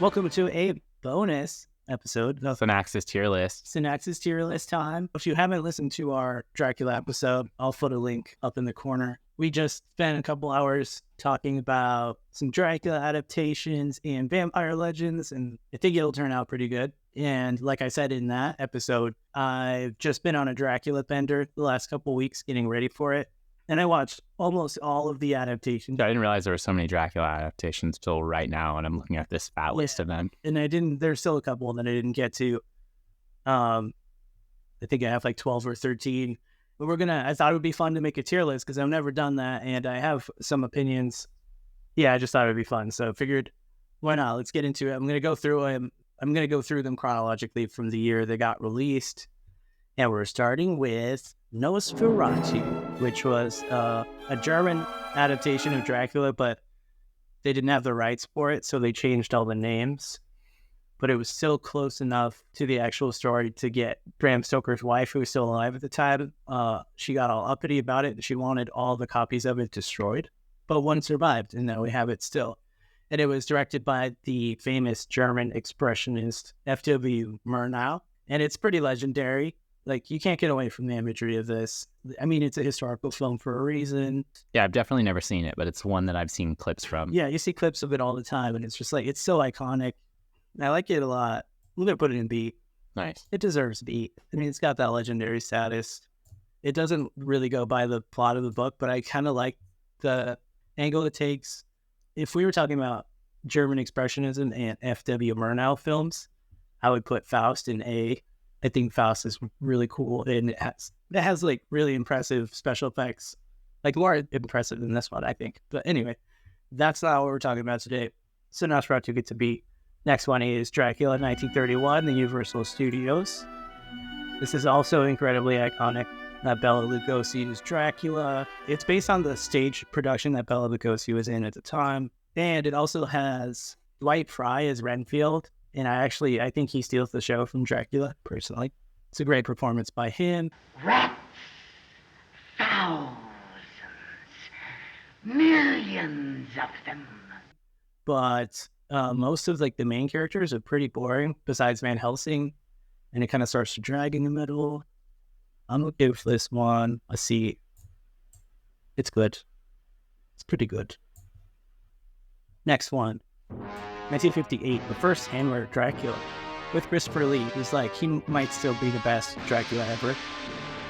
Welcome to a bonus episode of Synaxis tier list. Synaxis tier list time. If you haven't listened to our Dracula episode, I'll put a link up in the corner. We just spent a couple hours talking about some Dracula adaptations and vampire legends, and I think it'll turn out pretty good. And like I said in that episode, I've just been on a Dracula bender the last couple weeks getting ready for it. And I watched almost all of the adaptations. I didn't realize there were so many Dracula adaptations till right now, and I'm looking at this fat list of them. And there's still a couple that I didn't get to. I think I have like 12 or 13. But I thought it would be fun to make a tier list because I've never done that, and I have some opinions. Yeah, I just thought it would be fun. So I figured, why not? Let's get into it. I'm going to go through them. I'm going to go through them chronologically from the year they got released. And we're starting with Nosferatu, which was a German adaptation of Dracula, but they didn't have the rights for it, so they changed all the names. But it was still close enough to the actual story to get Bram Stoker's wife, who was still alive at the time. She got all uppity about it, and she wanted all the copies of it destroyed. But one survived, and now we have it still. And it was directed by the famous German expressionist F.W. Murnau, and it's pretty legendary. Like, you can't get away from the imagery of this. I mean, it's a historical film for a reason. Yeah, I've definitely never seen it, but it's one that I've seen clips from. Yeah, you see clips of it all the time, and it's just like, it's so iconic. I like it a lot. I'm going to put it in B. Nice. It deserves B. I mean, it's got that legendary status. It doesn't really go by the plot of the book, but I kind of like the angle it takes. If we were talking about German expressionism and F.W. Murnau films, I would put Faust in A. I think Faust is really cool, and it has like really impressive special effects, like more impressive than this one, I think. But anyway, that's not what we're talking about today. So Nosferatu gets a B. Next one is Dracula, 1931, the Universal Studios. This is also incredibly iconic. Bela Lugosi is Dracula. It's based on the stage production that Bela Lugosi was in at the time, and it also has Dwight Frye as Renfield. And I think he steals the show from Dracula, personally. It's a great performance by him. Rats, thousands, millions of them. But most of like the main characters are pretty boring, besides Van Helsing. And it kind of starts to drag in the middle. I'm going to give this one a C. It's good. It's pretty good. Next one. 1958, the first Hammer Dracula with Christopher Lee. Who's like, he might still be the best Dracula ever.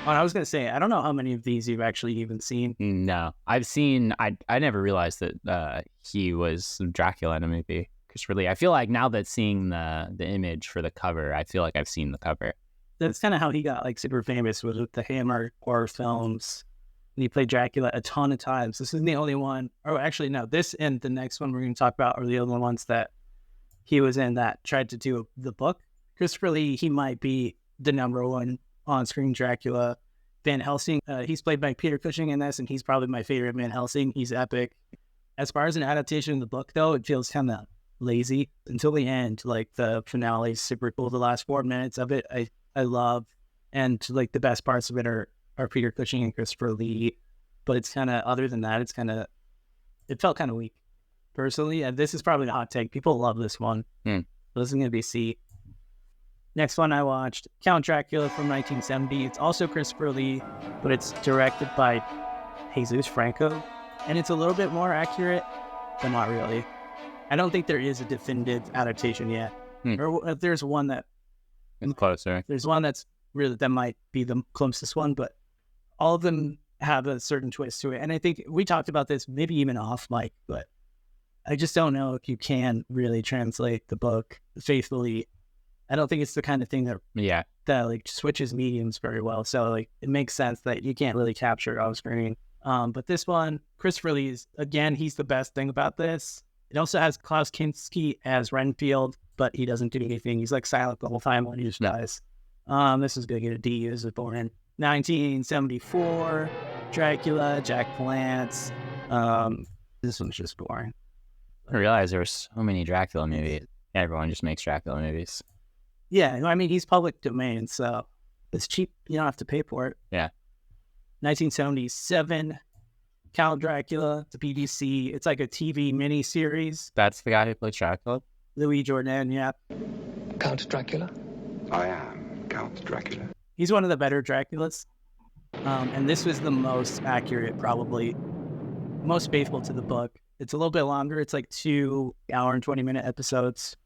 And I was going to say, I don't know how many of these you've actually even seen. No, I've seen, I never realized that he was Dracula in a movie. Christopher Lee. I feel like now that seeing the image for the cover, I feel like I've seen the cover. That's kind of how he got like super famous, was with the Hammer horror films. And he played Dracula a ton of times. This is the only one, or actually, no, this and the next one we're going to talk about are the only ones that he was in that tried to do the book. Christopher Lee, he might be the number one on-screen Dracula. Van Helsing, he's played by Peter Cushing in this, and he's probably my favorite Van Helsing. He's epic. As far as an adaptation of the book, though, it feels kind of lazy until the end. Like, the finale is super cool. The last 4 minutes of it, I love. And, like, the best parts of it are Peter Cushing and Christopher Lee, but it's kind of, other than that, it felt kind of weak, personally. And this is probably a hot take. People love this one. So this is going to be C. Next one I watched, Count Dracula from 1970. It's also Christopher Lee, but it's directed by Jesus Franco, and it's a little bit more accurate, but not really. I don't think there is a definitive adaptation yet. Or if there's one that... It's closer. There's one that's really, that might be the closest one, but all of them have a certain twist to it. And I think we talked about this maybe even off mic, but I just don't know if you can really translate the book faithfully. I don't think it's the kind of thing that like switches mediums very well. So like it makes sense that you can't really capture it on screen. But this one, Christopher Lee again, he's the best thing about this. It also has Klaus Kinski as Renfield, but he doesn't do anything. He's like silent the whole time when he just dies. This is going to get a D. This is born in 1974. Dracula, Jack Palance. This one's just boring. I realized there were so many Dracula movies. Everyone just makes Dracula movies. Yeah, I mean, he's public domain, so it's cheap. You don't have to pay for it. Yeah. 1977, Count Dracula, the BBC. It's like a TV miniseries. That's the guy who played Dracula? Louis Jourdan, yeah. Count Dracula? I am Count Dracula. He's one of the better Draculas. And this was the most accurate, probably most faithful to the book. It's a little bit longer. It's like 2-hour and 20-minute episodes.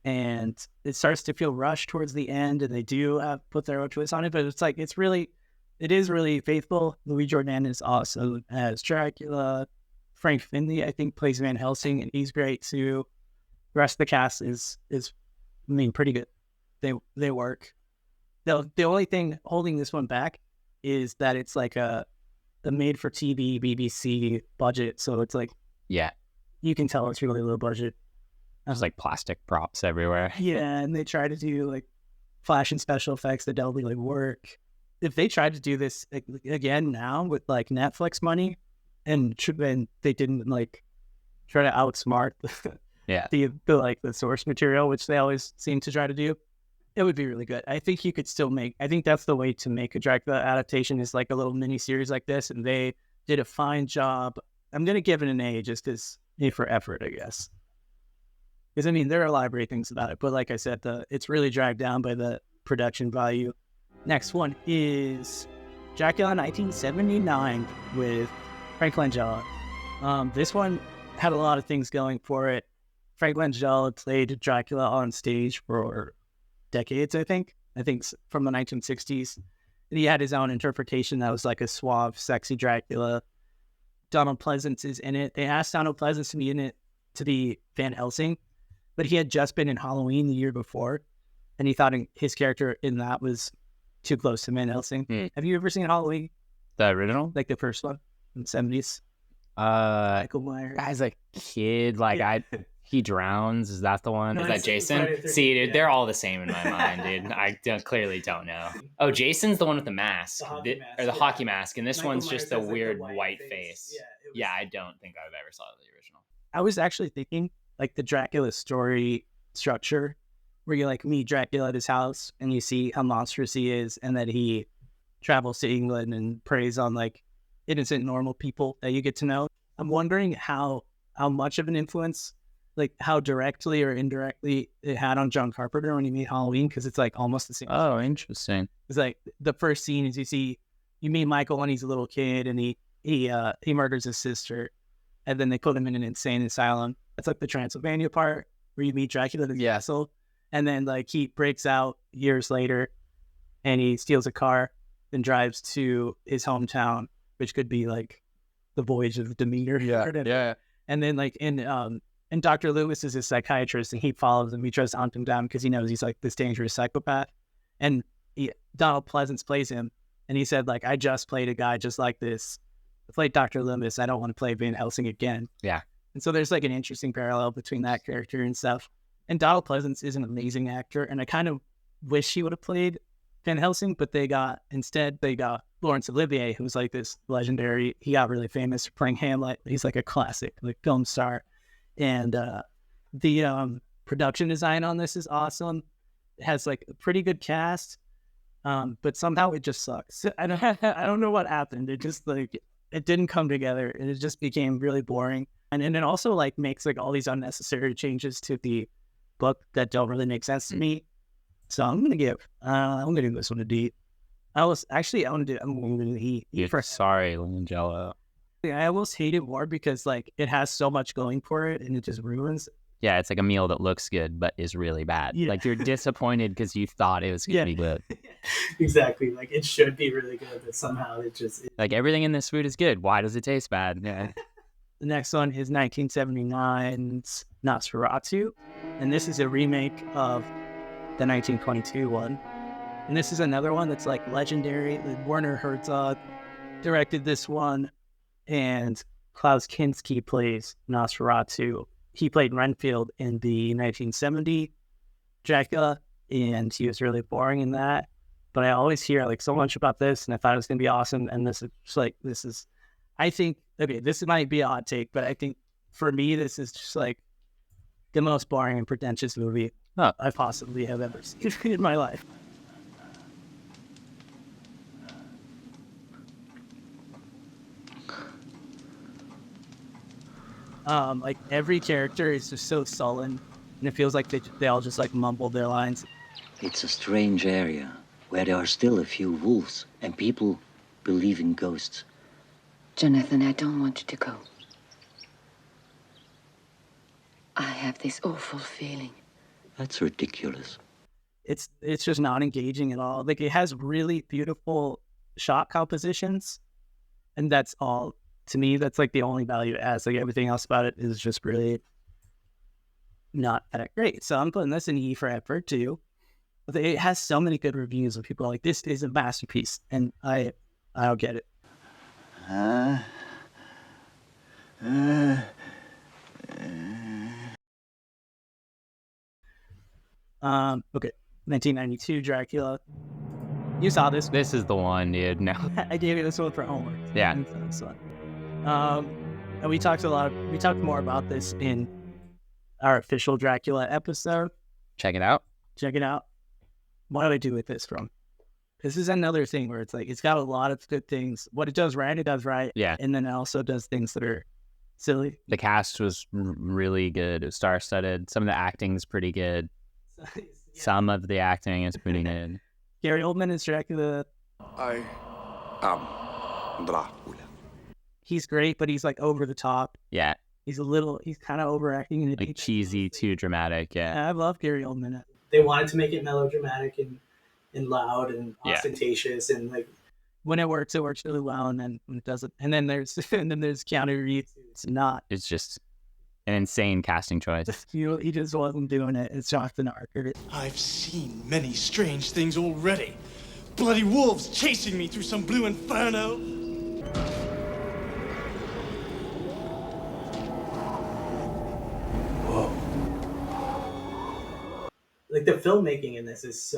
And it starts to feel rushed towards the end, and they do put their own twist on it, but it is really faithful. Louis Jourdan is awesome as Dracula. Frank Finley, I think, plays Van Helsing, and he's great too. The rest of the cast is pretty good. They work. The only thing holding this one back is that it's like the made-for-TV BBC budget, so it's like, Yeah. you can tell it's really low budget. There's like plastic props everywhere. Yeah, and they try to do like flash and special effects that don't really work. If they tried to do this again now with like Netflix money, and they didn't like try to outsmart the source material, which they always seem to try to do, it would be really good. I think you could still I think that's the way to make a Dracula adaptation, is like a little mini series like this, and they did a fine job. I'm gonna give it an A just because A for effort, I guess. Because I mean, there are a lot of great things about it, but like I said, it's really dragged down by the production value. Next one is Dracula 1979 with Frank Langella. This one had a lot of things going for it. Frank Langella played Dracula on stage for decades, I think from the 1960s. And he had his own interpretation that was like a suave, sexy Dracula. Donald Pleasance is in it. They asked Donald Pleasance to be in it to be Van Helsing, but he had just been in Halloween the year before, and he thought his character in that was too close to Van Helsing. Have you ever seen Halloween? The original? Like the first one in the 70s? Michael Myers. As a kid, he drowns. Is that the one? No, Is that it's Jason? Friday the 13th, See, dude, yeah. they're all the same in my mind, dude. Clearly don't know. Oh, Jason's the one with the mask. The hockey mask. And this Michael one's Myers just a has, like, the weird white white face. face. Yeah, I don't think I've ever saw the original. I was actually thinking like the Dracula story structure, where you like meet Dracula at his house and you see how monstrous he is, and that he travels to England and preys on like innocent, normal people that you get to know. I'm wondering how much of an influence, like how directly or indirectly, it had on John Carpenter when he made Halloween, because it's like almost the same. Oh, interesting. It's like the first scene is you meet Michael when he's a little kid, and he murders his sister, and then they put him in an insane asylum. It's like the Transylvania part where you meet Dracula in the castle, and then like he breaks out years later, and he steals a car, then drives to his hometown, which could be like the Voyage of Demeter. Yeah. And then like and Dr. Loomis is a psychiatrist, and he follows him. He tries to hunt him down because he knows he's like this dangerous psychopath. And Donald Pleasance plays him, and he said like, I just played a guy just like this. I played Dr. Loomis. I don't want to play Van Helsing again. Yeah. And so there's like an interesting parallel between that character and stuff. And Donald Pleasance is an amazing actor, and I kind of wish he would have played Van Helsing, but instead they got Laurence Olivier, who's like this legendary. He got really famous for playing Hamlet. He's like a classic, like film star. And the production design on this is awesome. It has like a pretty good cast, but somehow it just sucks. I don't know what happened. It just like it didn't come together, and it just became really boring. And it also like makes like all these unnecessary changes to the book that don't really make sense to me. So I'm gonna give this one a D. I'm gonna do an E. Sorry, Langella. I almost hate it more because like it has so much going for it, and it just ruins. Yeah, it's like a meal that looks good but is really bad. Yeah. Like you're disappointed because you thought it was gonna be good. Exactly. Like it should be really good, but somehow it just. Like everything in this food is good. Why does it taste bad? Yeah. The next one is 1979's Nosferatu, and this is a remake of the 1922 one. And this is another one that's like legendary. Werner Herzog directed this one, and Klaus Kinski plays Nosferatu. He played Renfield in the 1970 Dracula, and he was really boring in that. But I always hear like so much about this, and I thought it was going to be awesome. And I think, okay, this might be a hot take, but I think for me, this is just like the most boring and pretentious movie I possibly have ever seen in my life. Like every character is just so sullen and it feels like they all just like mumble their lines. It's a strange area where there are still a few wolves and people believe in ghosts. Jonathan, I don't want you to go. I have this awful feeling. That's ridiculous. It's just not engaging at all. Like, it has really beautiful shot compositions, and that's all. To me, that's like the only value it has. Like, everything else about it is just really not that great. So I'm putting this in E for effort too. But it has so many good reviews of people like, this is a masterpiece, and I don't get it. Okay, 1992 Dracula. You saw this. This is the one, dude. No. I gave you this one for homework. Yeah. This one. And we talked more about this in our official Dracula episode. Check it out. Check it out. What do I do with this from? This is another thing where it's like, it's got a lot of good things. What it does right. Yeah. And then it also does things that are silly. The cast was really good. It was star-studded. Some of the acting is pretty good. Yeah. Some of the acting is pretty good. Gary Oldman is Dracula. I am Dracula. He's great, but he's like over the top. Yeah. He's kind of overacting. And Like cheesy, too dramatic. Yeah. I love Gary Oldman. They wanted to make it melodramatic and loud and ostentatious, and like when it works really well, and then when it doesn't, and then there's Keanu Reeves. It's not. It's just an insane casting choice. He just wasn't doing it. It's Jonathan Archer. I've seen many strange things already. Bloody wolves chasing me through some blue inferno. Like, the filmmaking in this is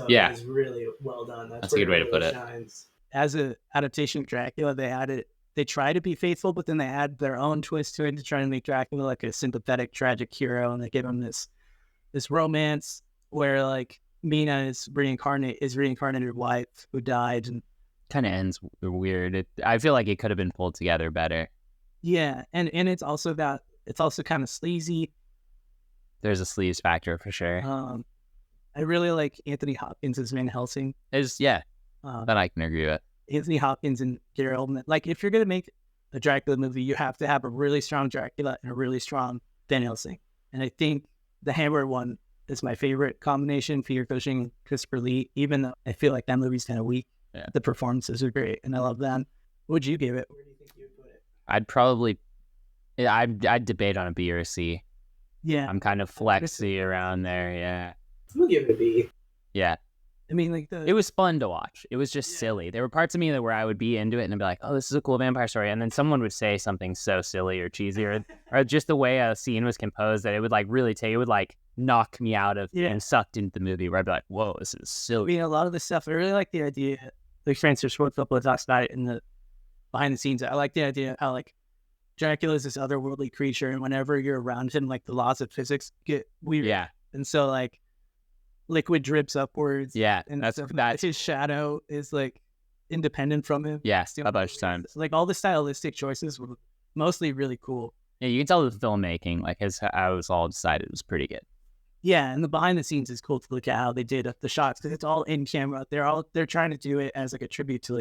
really well done. That's a good way to put it. Shines. As an adaptation of Dracula, they try to be faithful, but then they add their own twist to it to try to make Dracula like a sympathetic, tragic hero, and they give him this romance where like Mina is reincarnated wife who died, and Kind of ends weird. I feel like it could have been pulled together better. yeah, and it's also kind of sleazy. There's a sleaze factor for sure. I really like Anthony Hopkins as Van Helsing. That I can agree with. Anthony Hopkins and Gary Oldman. Like, if you're gonna make a Dracula movie, you have to have a really strong Dracula and a really strong Van Helsing. And I think the Hammer one is my favorite combination. Peter Cushing, Christopher Lee. Even though I feel like that movie's kind of weak, the performances are great, and I love them. What would you give it? Where do you think you would put it? I'd debate on a B or a C. Yeah, I'm kind of flexy around there. Yeah. We'll give it a B. Yeah. I mean, like it was fun to watch. It was just silly. There were parts of me where I would be into it and I'd be like, oh, this is a cool vampire story. And then someone would say something so silly or cheesy or just the way a scene was composed that it would like really knock me out of and sucked into the movie where I'd be like, whoa, this is silly. I mean, a lot of this stuff, I really like the idea, like Francis Ford Coppola talks about it in the behind the scenes. I like the idea of how like Dracula is this otherworldly creature, and whenever you're around him, like the laws of physics get weird. Yeah. And so like liquid drips upwards. Yeah. And that's his shadow is like independent from him. Yeah. A bunch of times. Like all the stylistic choices were mostly really cool. Yeah. You can tell the filmmaking, like how it was all decided, was pretty good. Yeah. And the behind the scenes is cool to look at how they did the shots, because it's all in camera. They're trying to do it as like a tribute to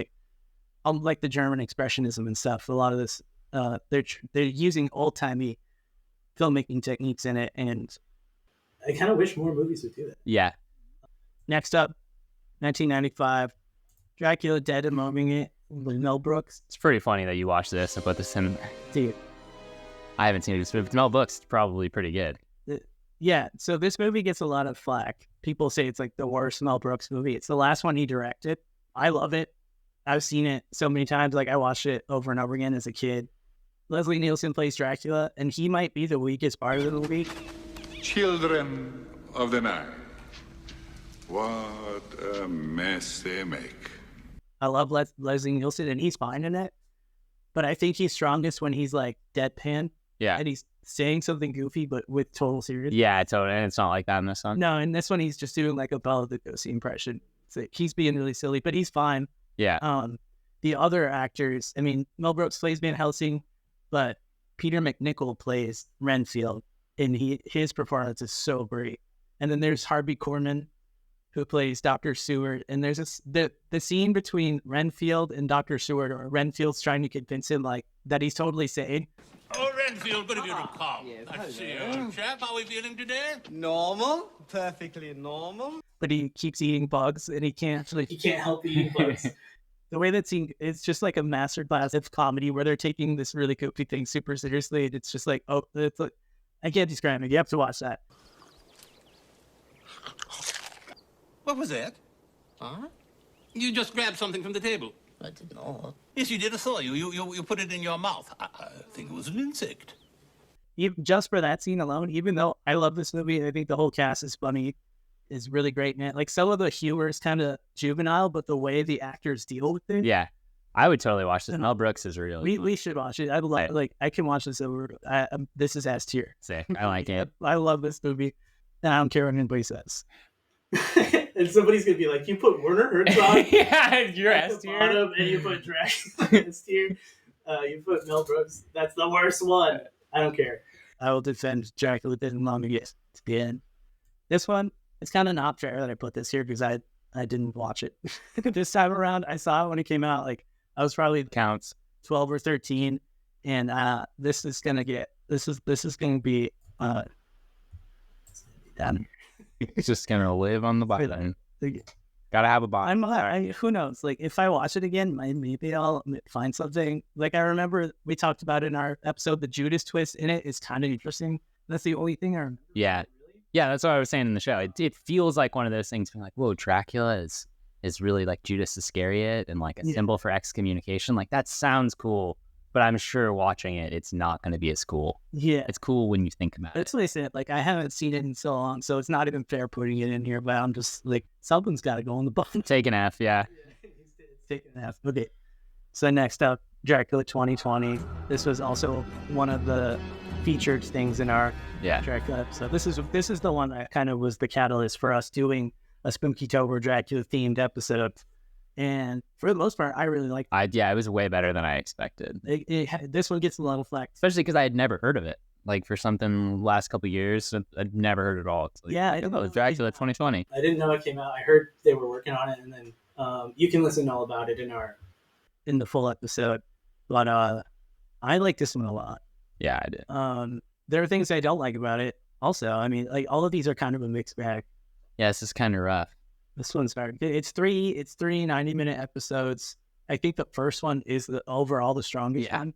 like the German expressionism and stuff. A lot of this, they're using old timey filmmaking techniques in it, and I kind of wish more movies would do that. Yeah. Next up, 1995, Dracula Dead and Roaming It with Mel Brooks. It's pretty funny that you watched this and put this in there. Dude. I haven't seen it, but Mel Brooks is probably pretty good. Yeah, so this movie gets a lot of flack. People say it's like the worst Mel Brooks movie. It's the last one he directed. I love it. I've seen it so many times. Like, I watched it over and over again as a kid. Leslie Nielsen plays Dracula, and he might be the weakest part of the movie. Children of the night. What a mess they make. I love Leslie Nielsen, and he's fine in it. But I think he's strongest when he's like deadpan. Yeah. And he's saying something goofy, but with total seriousness. Yeah, totally. And it's not like that in this one. No, in this one, he's just doing like a Bela Lugosi impression. So he's being really silly, but he's fine. Yeah. The other actors, I mean, Mel Brooks plays Van Helsing, but Peter McNichol plays Renfield. and his performance is so great. And then there's Harvey Korman, who plays Dr. Seward, and there's the scene between Renfield and Dr. Seward, or Renfield's trying to convince him like that he's totally sane. Oh, Renfield, good of you to come. Yes, I see you, old chap. How are we feeling today? Normal. Perfectly normal. But he keeps eating bugs, and he can't help eating bugs. The way that scene, it's just like a masterclass of comedy where they're taking this really goofy thing super seriously. And it's just like, oh, it's like, I can't describe it. You have to watch that. What was that? Huh? You just grabbed something from the table. I did not. Yes, you did. I saw you. You put it in your mouth. I think it was an insect. Just for that scene alone, even though I love this movie, I think the whole cast is funny, is really great, man. Like some of the humor is kind of juvenile, but the way the actors deal with it. Yeah, I would totally watch this. Mel Brooks is really. We should watch it. I love like I can watch this over. This is S tier. Sick. I like it. I love this movie, and I don't care what anybody says. And somebody's gonna be like, "You put Werner Herzog, yeah, you're at S the tier, bottom, and you put Dracula S tier. You put Mel Brooks. That's the worst one. I don't care. I will defend Dracula didn't long to get to the end. This one, it's kind of not fair that I put this here because I didn't watch it this time around. I saw it when it came out. Like I was probably counts 12 or 13, and this is gonna be done. It's just gonna live on the bottom. Gotta have a bottom. Who knows? Like if I watch it again, maybe I'll find something. Like I remember we talked about in our episode, the Judas twist in it is kind of interesting. That's the only thing I remember. Yeah. Yeah, that's what I was saying in the show. It feels like one of those things being like, whoa, Dracula is really like Judas Iscariot and like a symbol for excommunication. Like that sounds cool, but I'm sure watching it, it's not going to be as cool. Yeah. It's cool when you think about it. That's what I said. Like I haven't seen it in so long, so it's not even fair putting it in here, but I'm just like, something's got to go on the bottom. Take an F, yeah. Take an F. Okay. So next up, Dracula 2020. This was also one of the featured things in our Dracula episode. This is the one that kind of was the catalyst for us doing a Spookytober Dracula themed episode. And for the most part, I really liked it. It was way better than I expected. This one gets a lot of flack. Especially because I had never heard of it. Like for something last couple of years, I'd never heard it at all. It's like, I didn't know. Dracula 2020. I didn't know it came out. I heard they were working on it, and then you can listen all about it in the full episode. But I like this one a lot. Yeah, I did. There are things I don't like about it. Also, I mean, like all of these are kind of a mixed bag. Yeah, this is kind of rough. This one's hard. It's three 90-minute episodes. I think the first one is overall the strongest one.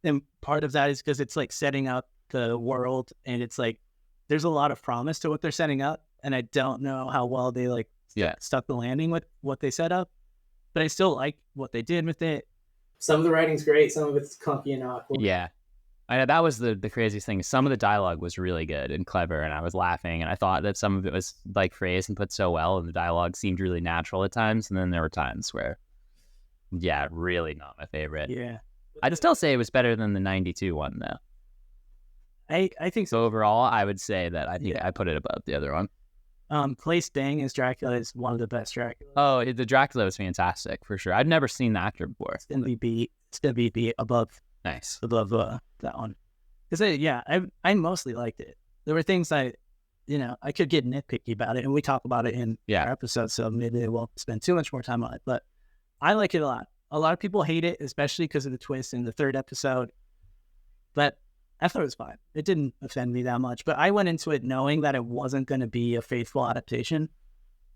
And part of that is because it's like setting up the world, and it's like there's a lot of promise to what they're setting up, and I don't know how well they stuck the landing with what they set up, but I still like what they did with it. Some of the writing's great, some of it's clunky and awkward. Yeah. I know that was the craziest thing. Some of the dialogue was really good and clever, and I was laughing, and I thought that some of it was like phrased and put so well, and the dialogue seemed really natural at times, and then there were times where, really not my favorite. Yeah. I'd still say it was better than the 92 one, though. I think so. So overall, I would say that I think I put it above the other one. Place Bang as Dracula is one of the best Dracula. Oh, the Dracula was fantastic, for sure. I'd never seen the actor before. It's going to be above. Nice. Above that one. Because, I mostly liked it. There were things I could get nitpicky about it, and we talk about it in our episode, so maybe we won't spend too much more time on it. But I like it a lot. A lot of people hate it, especially because of the twist in the third episode. But I thought it was fine. It didn't offend me that much. But I went into it knowing that it wasn't going to be a faithful adaptation.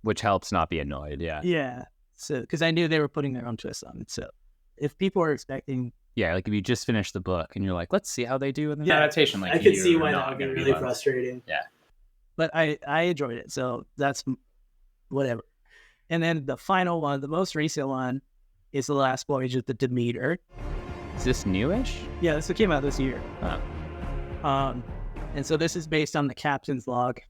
Which helps not be annoyed, yeah. Yeah. So, because I knew they were putting their own twist on it. So if people are expecting... Yeah, like if you just finished the book and you're like, let's see how they do in the adaptation. Like I could see why that would be really frustrating. Yeah. But I enjoyed it. So that's whatever. And then the final one, the most recent one, is The Last Voyage of the Demeter. Is this newish? Yeah, this came out this year. Oh. And so this is based on the Captain's Log.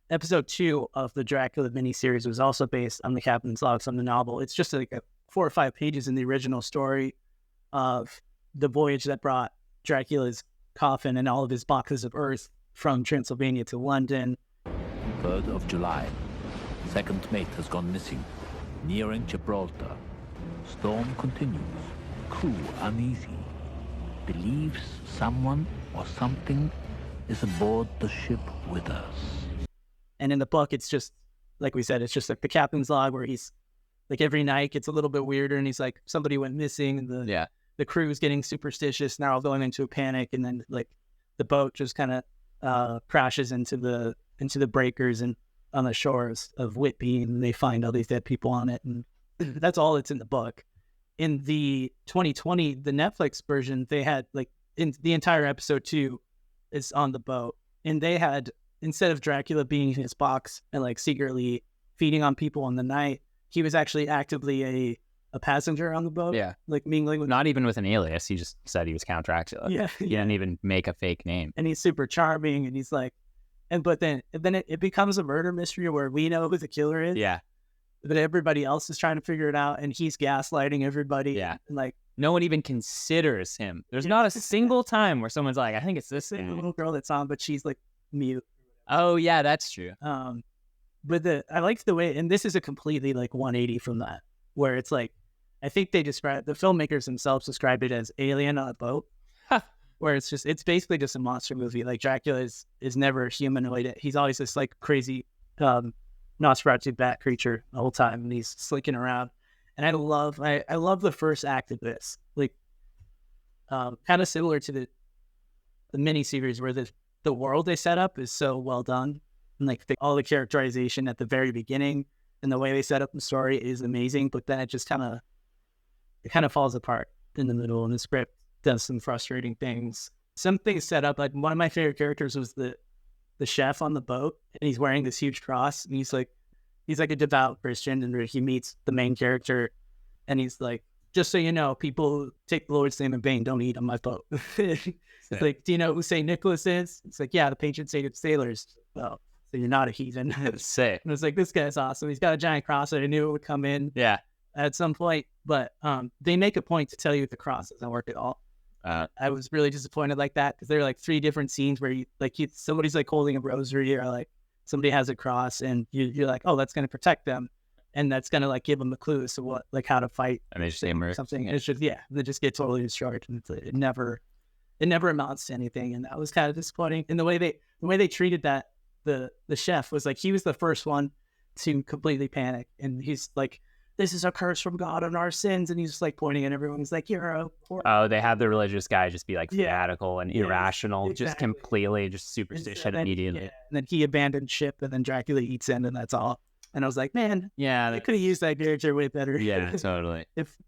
Episode 2 of the Dracula miniseries was also based on the Captain's Log from the novel. It's just like 4 or 5 pages in the original story of the voyage that brought Dracula's coffin and all of his boxes of earth from Transylvania to London. 3rd of July. Second mate has gone missing. Nearing Gibraltar. Storm continues. Crew uneasy. Believes someone or something is aboard the ship with us. And in the book, it's just, like we said, it's just like the captain's log where he's like every night gets a little bit weirder and he's like, somebody went missing and the crew is getting superstitious. Now all going into a panic. And then like the boat just kind of crashes into the breakers and on the shores of Whitby, and they find all these dead people on it. And that's all that's in the book. In the 2020, the Netflix version, they had like in the entire episode 2 is on the boat. And they had, instead of Dracula being in his box and like secretly feeding on people in the night, he was actually actively a passenger on the boat. Yeah. Like mingling with... Not even with an alias. He just said he was Count Dracula. Yeah. He didn't even make a fake name. And he's super charming, and he's like, but then it becomes a murder mystery where we know who the killer is. Yeah. But everybody else is trying to figure it out, and he's gaslighting everybody. Yeah. And like, no one even considers him. There's not a single time where someone's like, I think it's this the guy. little girl that's on, but she's like mute. Oh yeah, that's true. But I like the way, and this is a completely like 180 from that, where it's like, I think the filmmakers themselves described it as Alien on a boat, where it's basically just a monster movie. Like Dracula is never humanoid. He's always this like crazy Nosferatu bat creature the whole time, and he's slinking around. And I love the first act of this, like kind of similar to the miniseries where the world they set up is so well done, and like all the characterization at the very beginning and the way they set up the story is amazing. But then it just kind of falls apart in the middle, and the script does some frustrating things. Some things set up, like one of my favorite characters was the chef on the boat, and he's wearing this huge cross, and he's like a devout Christian, and he meets the main character, and he's like, just so you know, people who take the Lord's name in vain don't eat on my boat. It's like, do you know who St. Nicholas is? It's like, yeah, the patron saint of sailors. Well, so you're not a heathen. Sick. And it's like, this guy's awesome. He's got a giant cross, and I knew it would come in at some point, but they make a point to tell you the cross doesn't work at all. I was really disappointed like that, because there are like 3 different scenes where somebody's like holding a rosary, or like somebody has a cross, and you're like, oh, that's going to protect them, and that's going to like give them a clue as to what, like how to fight, and they just immerse something. And it's just they just get totally destroyed, and it never amounts to anything. And that was kind of disappointing. And the way they treated that, the chef was like, he was the first one to completely panic, and he's like, this is a curse from God on our sins. And he's just like pointing at everyone. He's like, you're a poor... Oh, they have the religious guy just be like fanatical and irrational, exactly. Just completely just superstition immediately. And then he abandoned ship, and then Dracula eats in, and that's all. And I was like, man, they could have used that character way better. Yeah, totally.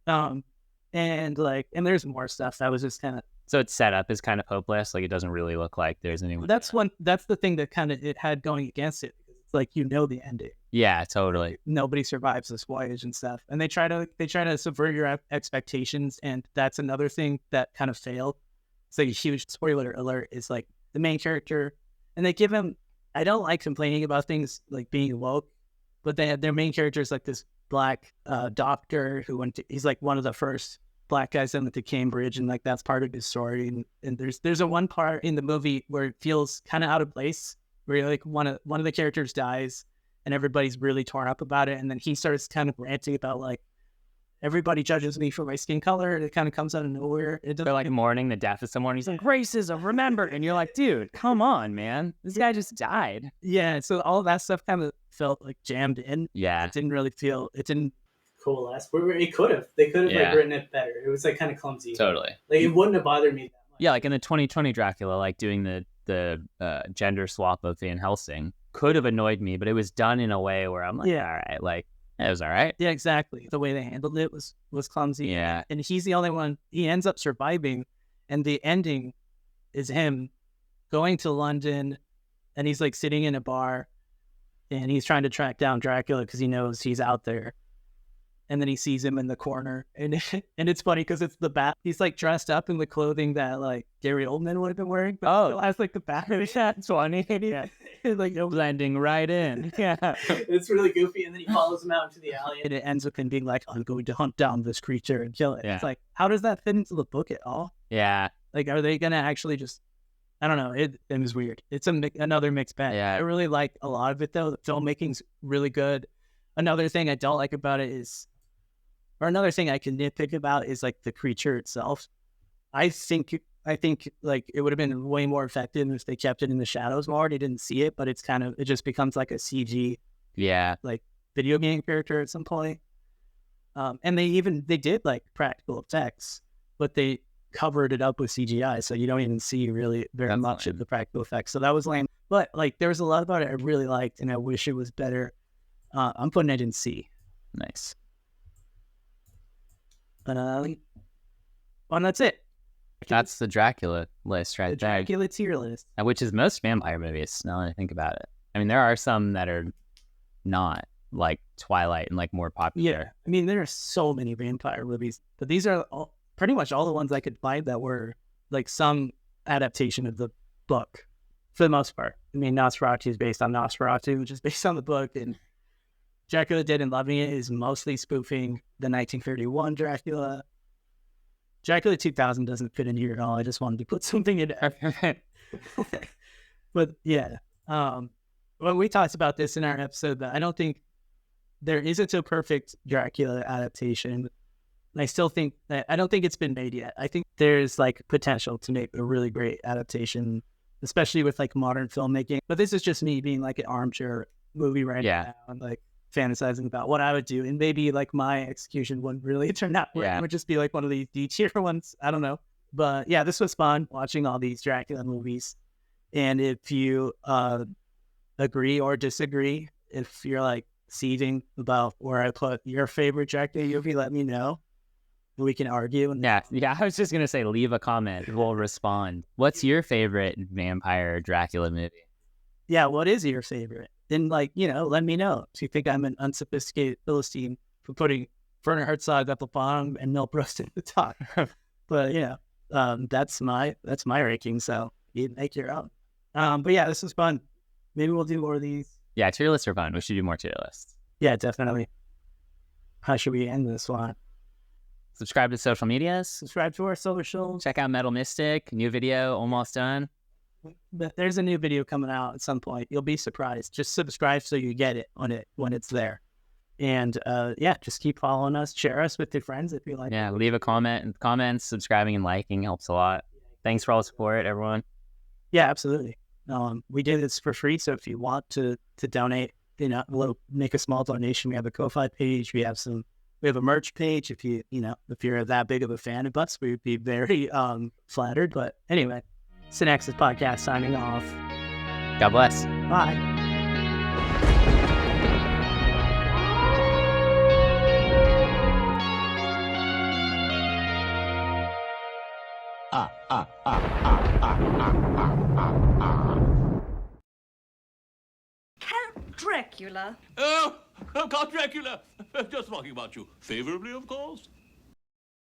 And there's more stuff that was just kind of... So its setup is kind of hopeless. Like it doesn't really look like there's anyone. That's the thing that kind of it had going against it. It's like, the ending. Yeah, totally. Nobody survives this voyage and stuff, and they try to subvert your expectations, and that's another thing that kind of failed. It's like a huge spoiler alert. Is like the main character, and they give him... I don't like complaining about things like being woke, but they had their main character is like this black doctor who he's like one of the first black guys that went to Cambridge, and like that's part of his story. And there's a one part in the movie where it feels kind of out of place, where like one of the characters dies, and everybody's really torn up about it, and then he starts kind of ranting about like, everybody judges me for my skin color, and it kind of comes out of nowhere. They're like mourning the death of someone. He's like, racism, remember? And you're like, dude, come on, man. This guy just died. Yeah, so all that stuff kind of felt like jammed in. Yeah. It didn't coalesce. They could have like written it better. It was like kind of clumsy. Totally. Like it wouldn't have bothered me that much. Yeah, like in the 2020 Dracula, like doing the gender swap of Van Helsing could have annoyed me, but it was done in a way where I'm like, all right, like, it was all right. Yeah, exactly. The way they handled it was clumsy. Yeah. And he's the only one. He ends up surviving, and the ending is him going to London, and he's like sitting in a bar, and he's trying to track down Dracula because he knows he's out there. And then he sees him in the corner, and it's funny because it's the bat. He's like dressed up in the clothing that like Gary Oldman would have been wearing. But still has like the bat. That's funny. Yeah. Like blending right in. Yeah. It's really goofy. And then he follows him out into the alley, and it ends up in being like, I'm going to hunt down this creature and kill it. Yeah. It's like, how does that fit into the book at all? Yeah. Like, are they gonna actually just... I don't know. It was weird. It's another mixed bag. Yeah. I really like a lot of it though. The filmmaking's really good. Another thing I don't like about it is... Or another thing I can nitpick about is like the creature itself. I think I think like it would have been way more effective if they kept it in the shadows more. They didn't see it, but it just becomes like a CG like video game character at some point. And they did like practical effects, but they covered it up with CGI, so you don't even see really very much of the practical effects. So that was lame. But like there was a lot about it I really liked, and I wish it was better. I'm putting it in C. Nice. Well, that's it. That's the Dracula list right there. Dracula tier list. Which is most vampire movies, now that I think about it. I mean, there are some that are not, like Twilight and like more popular. Yeah. I mean, there are so many vampire movies, but these are pretty much all the ones I could find that were like some adaptation of the book for the most part. I mean, Nosferatu is based on Nosferatu, which is based on the book, and Dracula Dead and Loving It is mostly spoofing the 1931 Dracula. Dracula 2000 doesn't fit in here at all. I just wanted to put something in there. But yeah, well, we talked about this in our episode, but I don't think there isn't a perfect Dracula adaptation. And I still think that I don't think it's been made yet. I think there's like potential to make a really great adaptation, especially with like modern filmmaking. But this is just me being like an armchair movie now and like fantasizing about what I would do, and maybe like my execution wouldn't really turn out. It would just be like one of these D tier ones. I don't know, but yeah, this was fun watching all these Dracula movies. And if you agree or disagree, if you're like seething about where I put your favorite Dracula movie, let me know. We can argue. Yeah. I was just gonna say, leave a comment. We'll respond. What's your favorite vampire Dracula movie? Yeah, what is your favorite? Then, like, let me know. If you think I'm an unsophisticated Philistine for putting Werner Herzog at the bottom and Mel Brooks at the top. But that's my ranking. So you make your own. But yeah, this was fun. Maybe we'll do more of these. Yeah, tier lists are fun. We should do more tier lists. Yeah, definitely. How should we end this one? Subscribe to social medias. Subscribe to our socials. Check out Metal Mystic. New video almost done. But there's a new video coming out at some point. You'll be surprised. Just subscribe so you get it when it's there. And just keep following us. Share us with your friends if you like. Yeah, leave a comment. Comments, subscribing, and liking helps a lot. Thanks for all the support, everyone. Yeah, absolutely. We did this for free, so if you want to donate, we'll make a small donation. We have a Ko-Fi page. We have a merch page. If you're that big of a fan of us, we'd be very flattered. But anyway, Synexus Podcast signing off. God bless. Bye. Count Dracula. Oh, Count Dracula. Just talking about you. Favorably, of course.